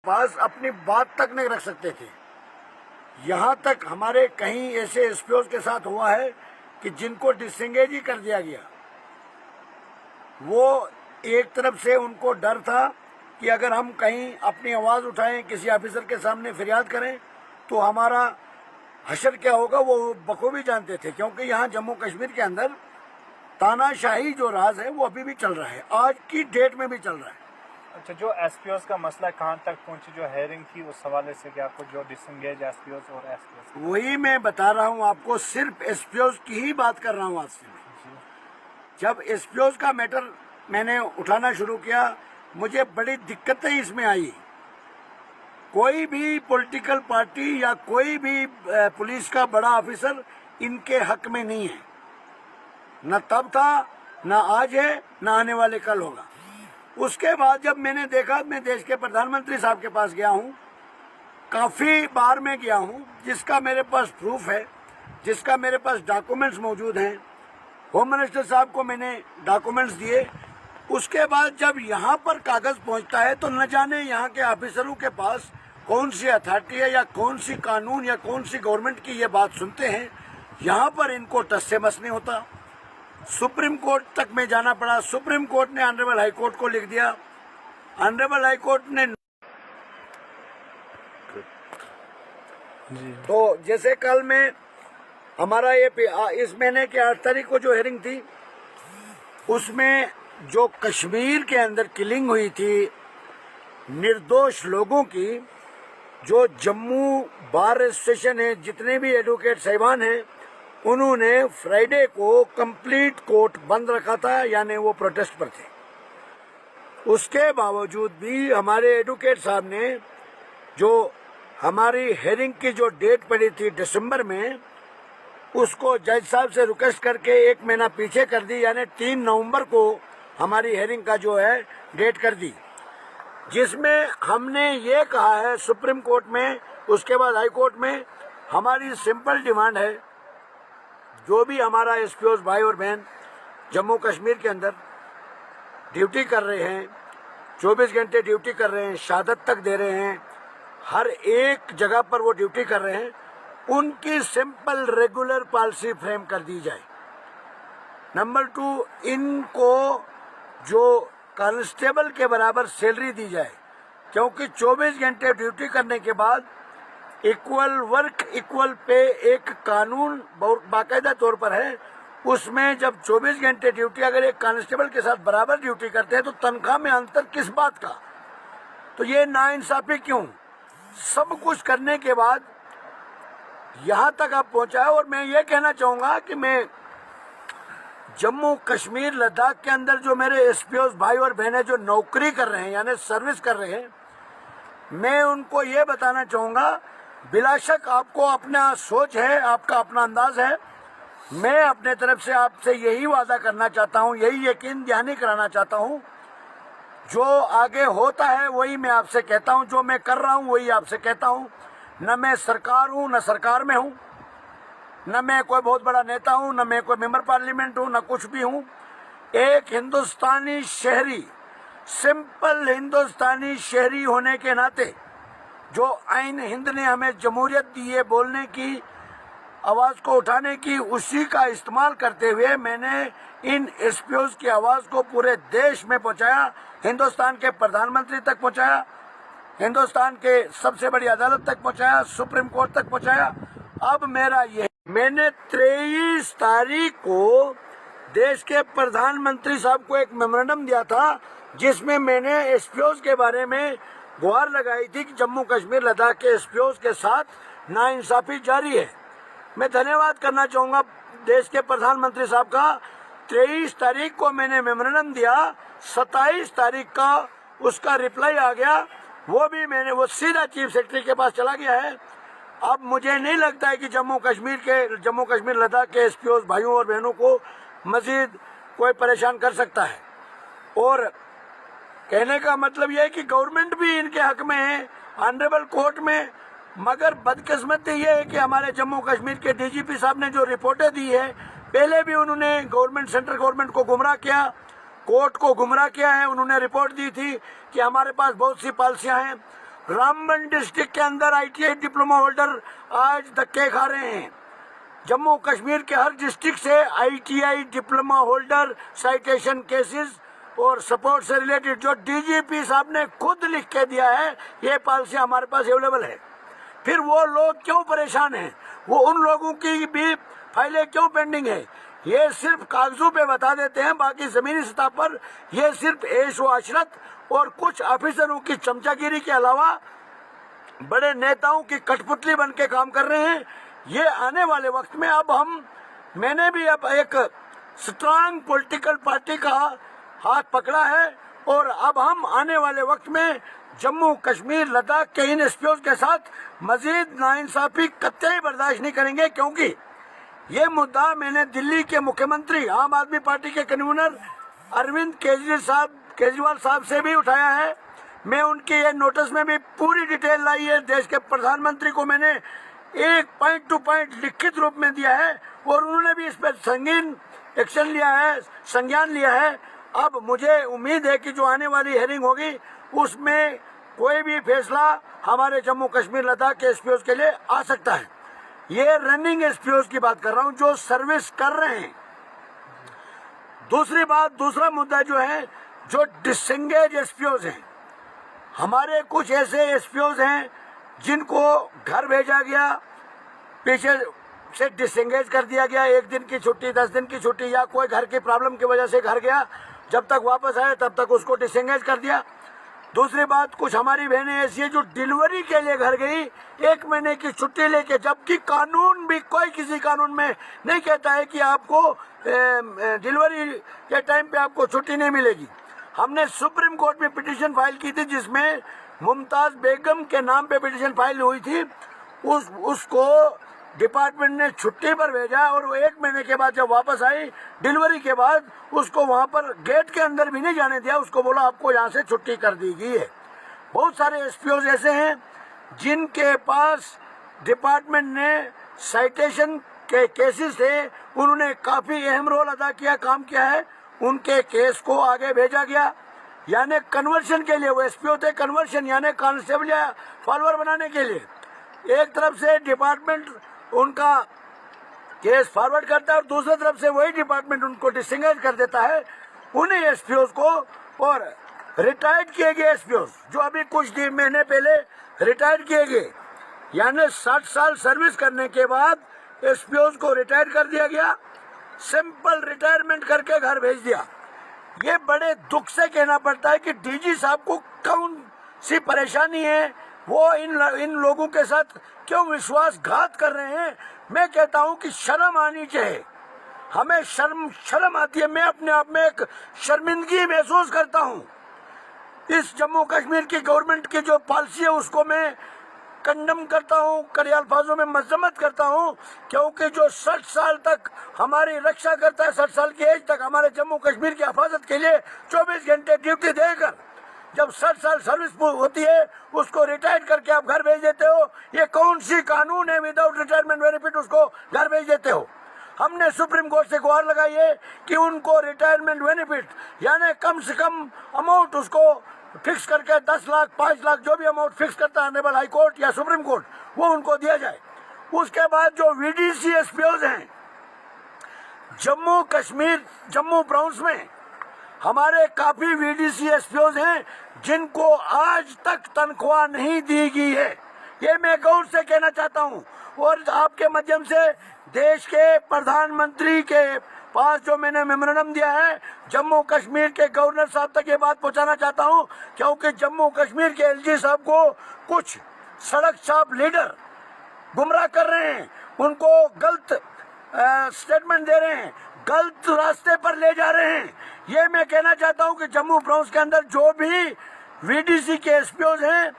पास अपनी बात तक नहीं रख सकते थे। यहाँ तक हमारे कहीं ऐसे एसपीओ के साथ हुआ है कि जिनको डिसएंगेज ही कर दिया गया। वो एक तरफ से उनको डर था कि अगर हम कहीं अपनी आवाज़ उठाएं, किसी ऑफिसर के सामने फरियाद करें तो हमारा हशर क्या होगा, वो बखूबी जानते थे। क्योंकि यहाँ जम्मू कश्मीर के अंदर तानाशाही जो राज है वो अभी भी चल रहा है, आज की डेट में भी चल रहा है। अच्छा, जो एसपीओस का मसला कहाँ तक पहुंची, जो हेयरिंग थी उस हवाले से कि आपको जो डिसएंगेज एसपीओस और एसपीओस, वही मैं बता रहा हूँ आपको, सिर्फ एसपीओस की ही बात कर रहा हूँ आज से। जब एसपीओस का मैटर मैंने उठाना शुरू किया, मुझे बड़ी दिक्कतें इसमें आई। कोई भी पॉलिटिकल पार्टी या कोई भी पुलिस का बड़ा ऑफिसर इनके हक में नहीं है, न तब था, न आज है, न आने वाले कल होगा। उसके बाद जब मैंने देखा, मैं देश के प्रधानमंत्री साहब के पास गया हूँ, काफ़ी बार मैं गया हूँ, जिसका मेरे पास प्रूफ है, जिसका मेरे पास डॉक्यूमेंट्स मौजूद हैं। होम मिनिस्टर साहब को मैंने डॉक्यूमेंट्स दिए। उसके बाद जब यहाँ पर कागज़ पहुँचता है तो न जाने यहाँ के ऑफिसरों के पास कौन सी अथॉरिटी है या कौन सी कानून या कौन सी गवर्नमेंट की ये बात सुनते हैं। यहाँ पर इनको टस से मस नहीं होता। सुप्रीम कोर्ट तक में जाना पड़ा। सुप्रीम कोर्ट ने ऑनरेबल हाई कोर्ट को लिख दिया। ऑनरेबल हाई कोर्ट ने तो जैसे कल में हमारा ये इस महीने के 8 तारीख को जो हेयरिंग थी, उसमें जो कश्मीर के अंदर किलिंग हुई थी निर्दोष लोगों की, जो जम्मू बार एसोसिएशन है, जितने भी एडवोकेट साहिबान हैं, उन्होंने फ्राइडे को कंप्लीट कोर्ट बंद रखा था, यानी वो प्रोटेस्ट पर थे। उसके बावजूद भी हमारे एडवोकेट साहब ने जो हमारी हेयरिंग की जो डेट पड़ी थी दिसंबर में, उसको जज साहब से रिक्वेस्ट करके 1 महीना पीछे कर दी, यानी 3 नवंबर को हमारी हेयरिंग का जो है डेट कर दी, जिसमें हमने ये कहा है सुप्रीम कोर्ट में, उसके बाद हाई कोर्ट में, हमारी सिंपल डिमांड है, जो भी हमारा एसपीओस भाई और बहन जम्मू कश्मीर के अंदर ड्यूटी कर रहे हैं, 24 घंटे ड्यूटी कर रहे हैं, शहादत तक दे रहे हैं, हर एक जगह पर वो ड्यूटी कर रहे हैं, उनकी सिंपल रेगुलर पॉलिसी फ्रेम कर दी जाए। नंबर 2, इनको जो कांस्टेबल के बराबर सैलरी दी जाए, क्योंकि 24 घंटे ड्यूटी करने के बाद इक्वल वर्क इक्वल पे एक कानून बाकायदा तौर पर है। उसमें जब 24 घंटे ड्यूटी अगर एक कांस्टेबल के साथ बराबर ड्यूटी करते हैं तो तनख्वाह में अंतर किस बात का? तो ये नाइंसाफी क्यों? सब कुछ करने के बाद यहाँ तक आप पहुँचा है। और मैं ये कहना चाहूँगा कि मैं जम्मू कश्मीर लद्दाख के अंदर जो मेरे एसपीओस भाई और बहनें जो नौकरी कर रहे हैं, यानी सर्विस कर रहे हैं, मैं उनको ये बताना चाहूँगा, बिलाशक आपको अपना सोच है, आपका अपना अंदाज है। मैं अपने तरफ से आपसे यही वादा करना चाहता हूँ, यही यकीन दहानी कराना चाहता हूँ, जो आगे होता है वही मैं आपसे कहता हूँ, जो मैं कर रहा हूँ वही आपसे कहता हूँ। न मैं सरकार हूँ, न सरकार में हूँ, न मैं कोई बहुत बड़ा नेता हूँ, न मैं कोई मेंबर पार्लियामेंट हूँ, न कुछ भी हूँ। एक हिंदुस्तानी शहरी, सिंपल हिंदुस्तानी शहरी होने के नाते, जो आइन हिंद ने हमें जमहूरियत दी है बोलने की, आवाज़ को उठाने की, उसी का इस्तेमाल करते हुए मैंने इन एसपीओस की आवाज़ को पूरे देश में पहुंचाया, हिंदुस्तान के प्रधानमंत्री तक पहुंचाया, हिंदुस्तान के सबसे बड़ी अदालत तक पहुंचाया, सुप्रीम कोर्ट तक पहुंचाया। अब मेरा ये, मैंने 23 तारीख को देश के प्रधानमंत्री साहब को एक मेमोरेंडम दिया था, जिसमें मैंने एसपीओस के बारे में गुहार लगाई थी कि जम्मू कश्मीर लद्दाख के एसपीओस के साथ नाइंसाफी जारी है। मैं धन्यवाद करना चाहूँगा देश के प्रधानमंत्री साहब का। 23 तारीख को मैंने मेमोरेंडम दिया, 27 तारीख का उसका रिप्लाई आ गया, वो सीधा चीफ सेक्रेटरी के पास चला गया है। अब मुझे नहीं लगता है कि जम्मू कश्मीर लद्दाख के एसपीओस भाइयों और बहनों को मजीद कोई परेशान कर सकता है। और कहने का मतलब यह है कि गवर्नमेंट भी इनके हक में है, ऑनरेबल कोर्ट में। मगर बदकिस्मती ये है कि हमारे जम्मू कश्मीर के डीजीपी साहब ने जो रिपोर्टें दी है, पहले भी उन्होंने सेंट्रल गवर्नमेंट को गुमराह किया, कोर्ट को गुमराह किया है। उन्होंने रिपोर्ट दी थी कि हमारे पास बहुत सी पॉलिसियां हैं, रामबन डिस्ट्रिक्ट के अंदर ITI डिप्लोमा होल्डर आज धक्के खा रहे हैं। जम्मू कश्मीर के हर डिस्ट्रिक्ट से ITI diploma holder citation cases और सपोर्ट से रिलेटेड जो DGP साहब ने खुद लिख के दिया है, ये पॉलिसी हमारे पास अवेलेबल है। फिर वो लोग क्यों परेशान हैं? वो उन लोगों की भी फाइलें क्यों पेंडिंग है? ये सिर्फ कागजों पे बता देते हैं, बाकी जमीनी सतह पर ये सिर्फ ऐश व अशरत और कुछ ऑफिसरों की चमचागिरी के अलावा बड़े नेताओं की कठपुतली बन के काम कर रहे हैं। ये आने वाले वक्त में मैंने भी अब एक स्ट्रांग पॉलिटिकल पार्टी का हाथ पकड़ा है और अब हम आने वाले वक्त में जम्मू कश्मीर लद्दाख के इन एसपीओ के साथ मजीद नाइंसाफी कतई बर्दाश्त नहीं करेंगे, क्योंकि ये मुद्दा मैंने दिल्ली के मुख्यमंत्री आम आदमी पार्टी के कन्वीनर अरविंद केजरीवाल साहब से भी उठाया है। मैं उनके ये नोटिस में भी पूरी डिटेल लाई है। देश के प्रधानमंत्री को मैंने एक पॉइंट टू पॉइंट लिखित रूप में दिया है और उन्होंने भी इस पर संगीन एक्शन लिया है, संज्ञान लिया है। अब मुझे उम्मीद है कि जो आने वाली हेयरिंग होगी उसमें कोई भी फैसला हमारे जम्मू कश्मीर लद्दाख के एसपीओ के लिए आ सकता है। ये रनिंग एसपीओ की बात कर रहा हूं जो सर्विस कर रहे हैं। दूसरा मुद्दा जो है, जो डिसएंगेज एसपीओ हैं, हमारे कुछ ऐसे एसपीओ हैं जिनको घर भेजा गया, पीछे से डिसएंगेज कर दिया गया, 1 दिन की छुट्टी, 10 दिन की छुट्टी, या कोई घर की प्रॉब्लम की वजह से घर गया, जब तक वापस आए तब तक उसको डिसएंगेज कर दिया। दूसरी बात, कुछ हमारी बहनें ऐसी है जो डिलीवरी के लिए घर गई 1 महीने की छुट्टी लेके, जबकि कानून भी कोई किसी कानून में नहीं कहता है कि आपको डिलीवरी के टाइम पे आपको छुट्टी नहीं मिलेगी। हमने सुप्रीम कोर्ट में पिटीशन फाइल की थी जिसमें मुमताज बेगम के नाम पे पिटीशन फाइल हुई थी। उसको डिपार्टमेंट ने छुट्टी पर भेजा और वो 1 महीने के बाद जब वापस आई डिलीवरी के बाद, उसको वहां पर गेट के अंदर भी नहीं जाने दिया, उसको बोला आपको यहाँ से छुट्टी कर दी गई है। बहुत सारे एसपीओ ऐसे हैं जिनके पास डिपार्टमेंट ने साइटेशन के केसेस थे, उन्होंने काफी अहम रोल अदा किया, काम किया है, उनके केस को आगे भेजा गया। यानी कन्वर्शन के लिए वो एसपीओ थे, कन्वर्शन यानी कांस्टेबल या फॉलोअर बनाने के लिए। एक तरफ से डिपार्टमेंट उनका केस फॉरवर्ड करता है और दूसरी तरफ से वही डिपार्टमेंट उनको डिसएंगेज कर देता है उन्हीं एसपीओ को। और रिटायर्ड किए गए एसपीओ जो अभी कुछ महीने पहले रिटायर्ड किए गए, यानी 60 साल सर्विस करने के बाद एसपीओ को रिटायर कर दिया गया, सिंपल रिटायरमेंट करके घर भेज दिया। ये बड़े दुख से कहना पड़ता है कि डीजी साहब को कौन सी परेशानी है, वो इन लोगों के साथ क्यों विश्वासघात कर रहे हैं। मैं कहता हूं कि शर्म आनी चाहिए, हमें शर्म आती है। मैं अपने आप में एक शर्मिंदगी महसूस करता हूं। इस जम्मू कश्मीर की गवर्नमेंट की जो पॉलिसी है उसको मैं कंडम करता हूं, कड़े अल्फाजों में मजम्मत करता हूं, क्योंकि जो 60 साल तक हमारी रक्षा करता है, 60 साल की एज तक हमारे जम्मू कश्मीर की हिफाजत के लिए 24 घंटे ड्यूटी देकर, जब 60 साल सर्विस होती है उसको रिटायर करके आप घर भेज देते हो। ये कौन सी कानून है? विदाउट रिटायरमेंट बेनिफिट उसको घर भेज देते हो। हमने सुप्रीम कोर्ट से गुहार लगाई है कि उनको रिटायरमेंट बेनिफिट यानी कम से कम अमाउंट उसको फिक्स करके 10 लाख 5 लाख जो भी अमाउंट फिक्स करता है ऑनरेबल हाई कोर्ट या सुप्रीम कोर्ट, वो उनको दिया जाए। उसके बाद जो वीडीसी एसपीओज हैं जम्मू कश्मीर, जम्मू ब्राउंस में हमारे काफी वीडीसी एसपीओज हैं जिनको आज तक तनख्वाह नहीं दी गई है। ये मैं गौर से कहना चाहता हूं और आपके माध्यम से देश के प्रधानमंत्री के पास जो मैंने मेमोरेंडम दिया है, जम्मू कश्मीर के गवर्नर साहब तक ये बात पहुंचाना चाहता हूं, क्योंकि जम्मू कश्मीर के एलजी साहब को कुछ सड़क छाप लीडर गुमराह कर रहे हैं, उनको गलत स्टेटमेंट दे रहे हैं, गलत रास्ते पर ले जा रहे हैं। ये मैं कहना चाहता हूं कि जम्मू ब्राउंस के अंदर जो भी वीडीसी के एसपीओज हैं,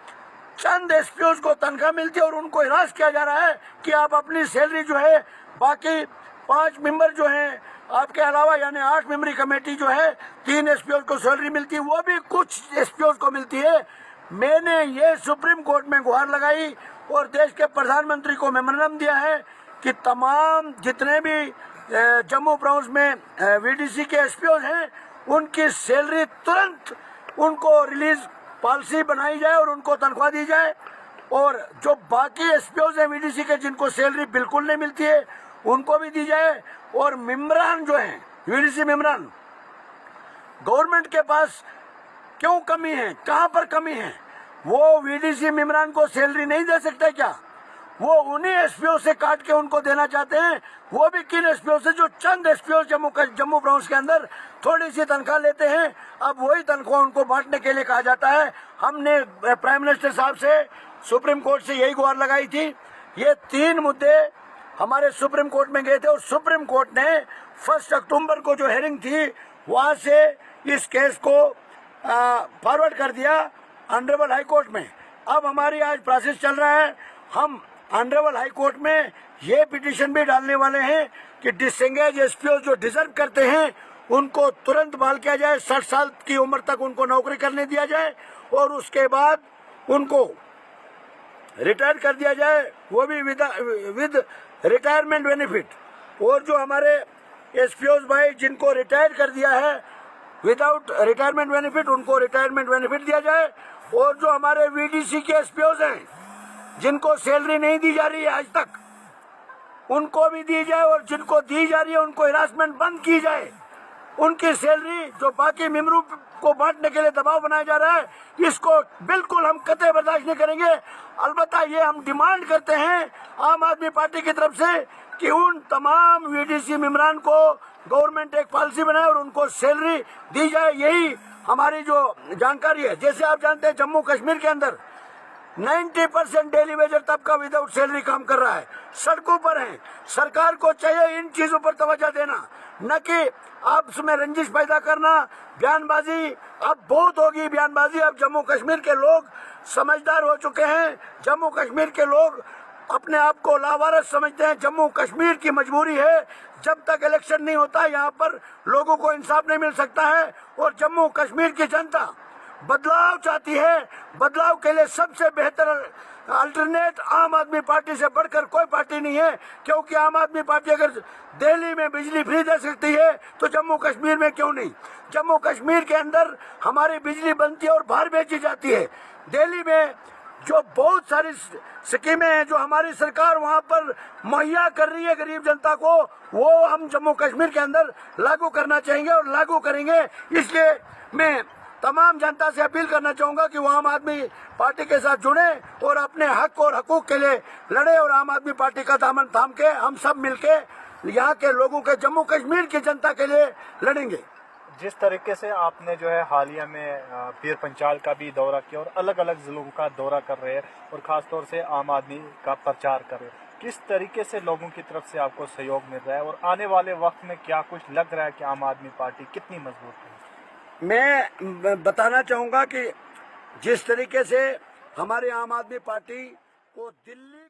चंद एसपीओज को तनख्वाह मिलती है और उनको हिरास किया जा रहा है कि आप अपनी सैलरी जो है, बाकी 5 मेंबर जो हैं आपके अलावा यानी 8 मेंबरी कमेटी जो है, 3 एसपीओज को सैलरी मिलती है, वो भी कुछ एसपीओज को मिलती है। मैंने ये सुप्रीम कोर्ट में गुहार लगाई और देश के प्रधानमंत्री को मेमोरेंडम दिया है कि तमाम जितने भी जम्मू ब्राउंस में वीडीसी के एसपीओज हैं उनकी सैलरी तुरंत उनको रिलीज पॉलिसी बनाई जाए और उनको तनख्वाह दी जाए। और जो बाकी एसपीओज हैं वीडीसी के, जिनको सैलरी बिल्कुल नहीं मिलती है, उनको भी दी जाए। और मेम्बरान जो हैं, वीडीसी मेम्बरान, गवर्नमेंट के पास क्यों कमी है, कहां पर कमी है? वो वीडीसी मेम्बरान को सैलरी नहीं दे सकते क्या? वो उन्हीं एसपीओ से काट के उनको देना चाहते हैं। वो भी किन एसपीओ से? जो चंद एसपीओ जम्मू प्रोविंस के अंदर थोड़ी सी तनख्वाह लेते हैं। अब वही तनख्वाह उनको बांटने के लिए कहा जाता है। हमने प्राइम मिनिस्टर साहब से, सुप्रीम कोर्ट से यही गुहार लगाई थी। ये 3 मुद्दे हमारे सुप्रीम कोर्ट में गए थे और सुप्रीम कोर्ट ने 1 अक्टूबर को जो हेयरिंग थी वहां से इस केस को फॉरवर्ड कर दिया ऑनरेबल हाई कोर्ट में। अब हमारी आज प्रोसेस चल रहा है। हम ऑनरेबल हाई कोर्ट में ये पिटीशन भी डालने वाले हैं कि डिसएंगेज एसपीओ जो डिजर्व करते हैं उनको तुरंत बहाल किया जाए, 60 साल की उम्र तक उनको नौकरी करने दिया जाए और उसके बाद उनको रिटायर कर दिया जाए, वो भी विद रिटायरमेंट बेनिफिट। और जो हमारे एसपीओ भाई जिनको रिटायर कर दिया है विदाउट रिटायरमेंट बेनिफिट, उनको रिटायरमेंट बेनिफिट दिया जाए। और जो हमारे वीडीसी के एसपीओ हैं जिनको सैलरी नहीं दी जा रही है आज तक, उनको भी दी जाए। और जिनको दी जा रही है उनको हिरासमेंट बंद की जाए। उनकी सैलरी जो बाकी मेम्बरों को बांटने के लिए दबाव बनाया जा रहा है, इसको बिल्कुल हम कतई बर्दाश्त नहीं करेंगे। अलबत्ता ये हम डिमांड करते हैं आम आदमी पार्टी की तरफ से कि उन तमाम वीडीसी मेम्बरान को गवर्नमेंट एक पॉलिसी बनाए और उनको सैलरी दी जाए। यही हमारी जो जानकारी है। जैसे आप जानते हैं जम्मू कश्मीर के अंदर 90% डेली वेजर तबका विदाउट सैलरी काम कर रहा है, सड़कों पर है। सरकार को चाहिए इन चीजों पर तवज्जो देना, न कि आपस में रंजिश पैदा करना, बयानबाजी। अब बहुत होगी बयानबाजी। अब जम्मू कश्मीर के लोग समझदार हो चुके हैं। जम्मू कश्मीर के लोग अपने आप को लावारिस समझते हैं। जम्मू कश्मीर की मजबूरी है, जब तक इलेक्शन नहीं होता यहाँ पर लोगों को इंसाफ नहीं मिल सकता है। और जम्मू कश्मीर की जनता बदलाव चाहती है। बदलाव के लिए सबसे बेहतर अल्टरनेट आम आदमी पार्टी से बढ़कर कोई पार्टी नहीं है। क्योंकि आम आदमी पार्टी अगर दिल्ली में बिजली फ्री दे सकती है तो जम्मू कश्मीर में क्यों नहीं? जम्मू कश्मीर के अंदर हमारी बिजली बनती है और बाहर बेची जाती है। दिल्ली में जो बहुत सारी स्कीमें हैं जो हमारी सरकार वहां पर मुहैया कर रही है गरीब जनता को, वो हम जम्मू कश्मीर के अंदर लागू करना चाहेंगे और लागू करेंगे। इसलिए मैं तमाम जनता से अपील करना चाहूंगा कि वो आम आदमी पार्टी के साथ जुड़े और अपने हक और हकूक के लिए लड़े। और आम आदमी पार्टी का दामन थाम के हम सब मिलके यहाँ के लोगों के, जम्मू कश्मीर की जनता के लिए लड़ेंगे। जिस तरीके से आपने जो है हालिया में पीर पंचाल का भी दौरा किया और अलग अलग जिलों का दौरा कर रहे हैं और खासतौर से आम आदमी का प्रचार कर रहे हैं, किस तरीके से लोगों की तरफ से आपको सहयोग मिल रहा है और आने वाले वक्त में क्या कुछ लग रहा है कि आम आदमी पार्टी कितनी मजबूत है? मैं बताना चाहूंगा कि जिस तरीके से हमारी आम आदमी पार्टी को दिल्ली